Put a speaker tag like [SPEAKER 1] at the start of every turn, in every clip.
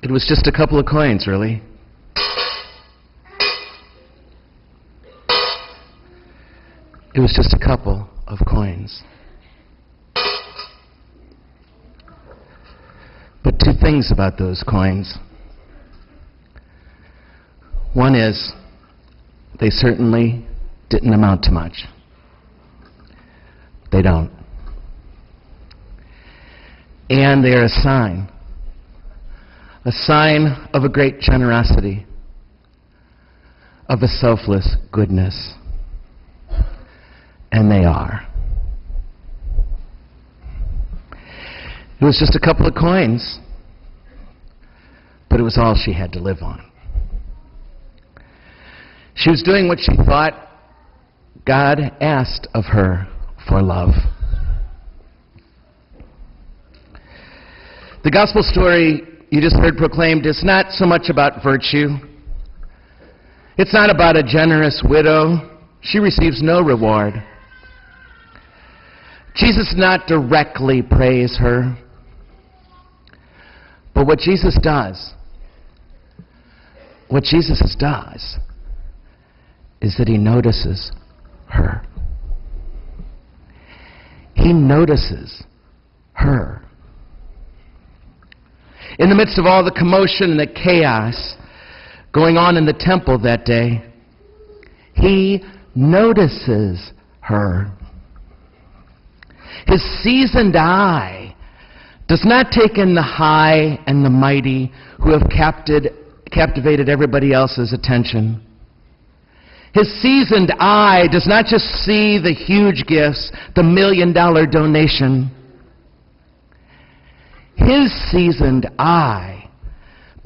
[SPEAKER 1] It was just a couple of coins, really. It was just a couple of coins. But two things about those coins. One is, they certainly didn't amount to much. They don't. And they are a sign of a great generosity, of a selfless goodness. And they are. It was just a couple of coins, but it was all she had to live on. She was doing what she thought God asked of her for love. The gospel story you just heard proclaimed is not so much about virtue. It's not about a generous widow. She receives no reward. Jesus did not directly praise her. But what Jesus does is that he notices her. He notices her. In the midst of all the commotion and the chaos going on in the temple that day, he notices her. His seasoned eye does not take in the high and the mighty who have captivated everybody else's attention. His seasoned eye does not just see the huge gifts, the $1 million donation. His seasoned eye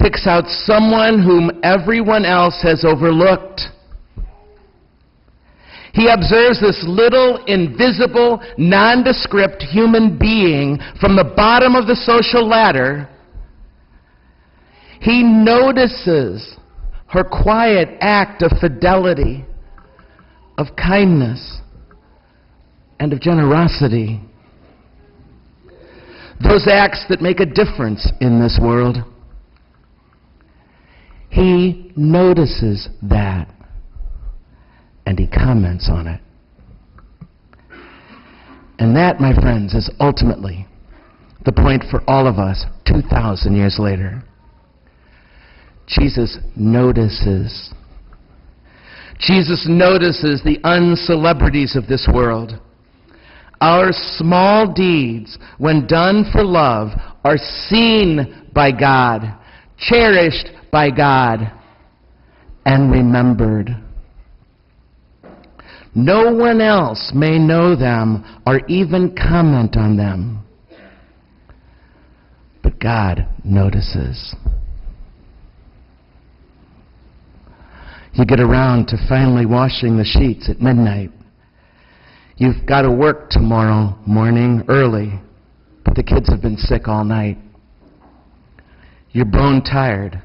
[SPEAKER 1] picks out someone whom everyone else has overlooked. He observes this little, invisible, nondescript human being from the bottom of the social ladder. He notices her quiet act of fidelity, of kindness, and of generosity. Those acts that make a difference in this world. He notices that, and he comments on it. And that, my friends, is ultimately the point for all of us 2,000 years later. Jesus notices. Jesus notices the uncelebrities of this world. Our small deeds, when done for love, are seen by God, cherished by God, and remembered. No one else may know them or even comment on them, but God notices. You get around to finally washing the sheets at midnight. You've got to work tomorrow morning early, but the kids have been sick all night. You're bone tired,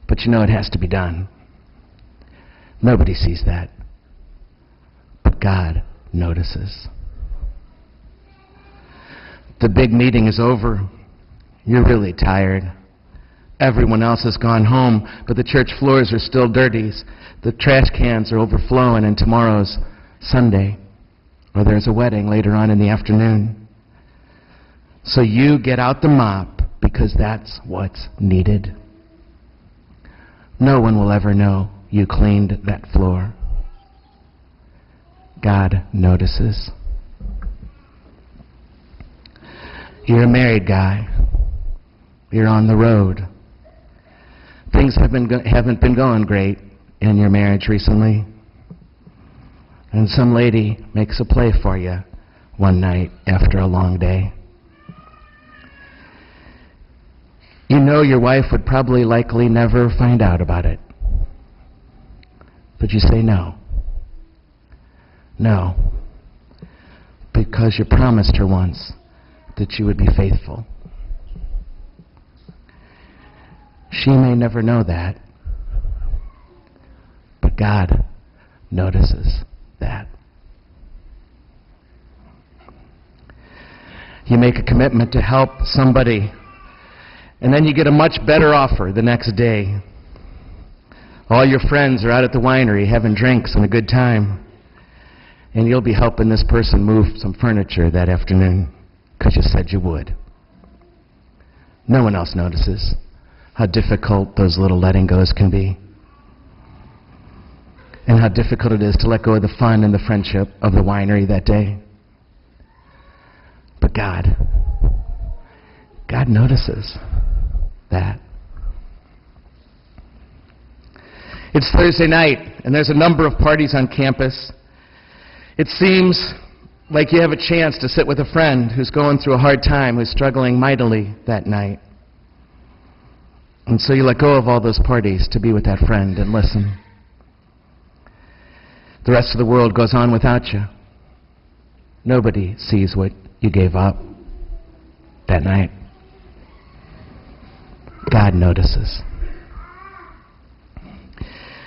[SPEAKER 1] but you know it has to be done. Nobody sees that, but God notices. The big meeting is over. You're really tired. Everyone else has gone home, but the church floors are still dirty. The trash cans are overflowing, and tomorrow's Sunday, or there's a wedding later on in the afternoon. So you get out the mop because that's what's needed. No one will ever know you cleaned that floor. God notices. You're a married guy. You're on the road. Things haven't been going great in your marriage recently. And some lady makes a play for you one night after a long day. You know your wife would probably likely never find out about it. But you say no. No. Because you promised her once that you would be faithful. She may never know that, but God notices that. You make a commitment to help somebody And then you get a much better offer the next day. All your friends are out at the winery having drinks and a good time. And you'll be helping this person move some furniture that afternoon because you said you would. No one else notices how difficult those little letting goes can be. And how difficult it is to let go of the fun and the friendship of the winery that day. But God notices that. It's Thursday night, and there's a number of parties on campus. It seems like you have a chance to sit with a friend who's going through a hard time, who's struggling mightily that night. And so you let go of all those parties to be with that friend and listen. The rest of the world goes on without you. Nobody sees what you gave up that night. God notices.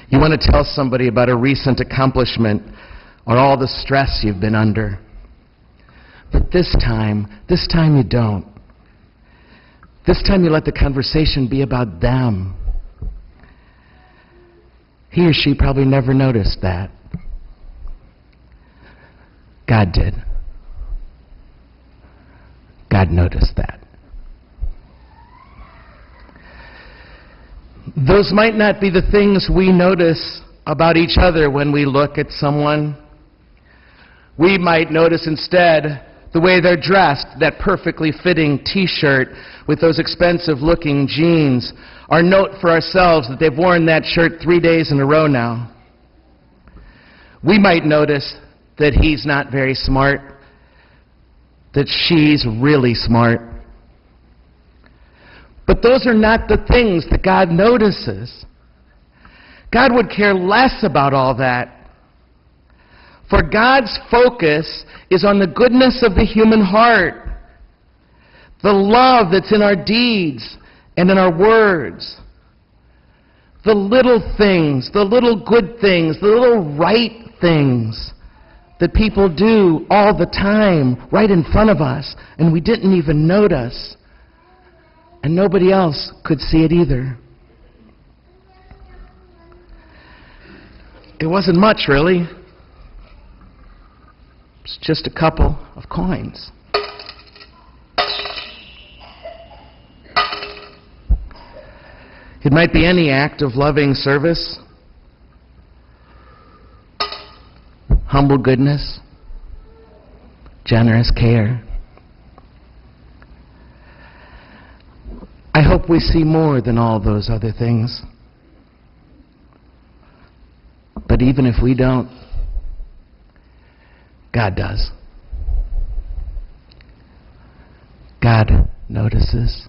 [SPEAKER 1] You want to tell somebody about a recent accomplishment or all the stress you've been under. But this time you don't. This time you let the conversation be about them. He or she probably never noticed that. God did. God noticed that. Those might not be the things we notice about each other when we look at someone. We might notice instead the way they're dressed, that perfectly fitting t-shirt with those expensive-looking jeans, or note for ourselves that they've worn that shirt 3 days in a row now. We might notice that he's not very smart, that she's really smart. But those are not the things that God notices. God would care less about all that. For God's focus is on the goodness of the human heart, the love that's in our deeds and in our words, the little things, the little good things, the little right things that people do all the time right in front of us, and we didn't even notice, and nobody else could see it either. It wasn't much, really. It's just a couple of coins. It might be any act of loving service, humble goodness, generous care. I hope we see more than all those other things. But even if we don't, God does. God notices.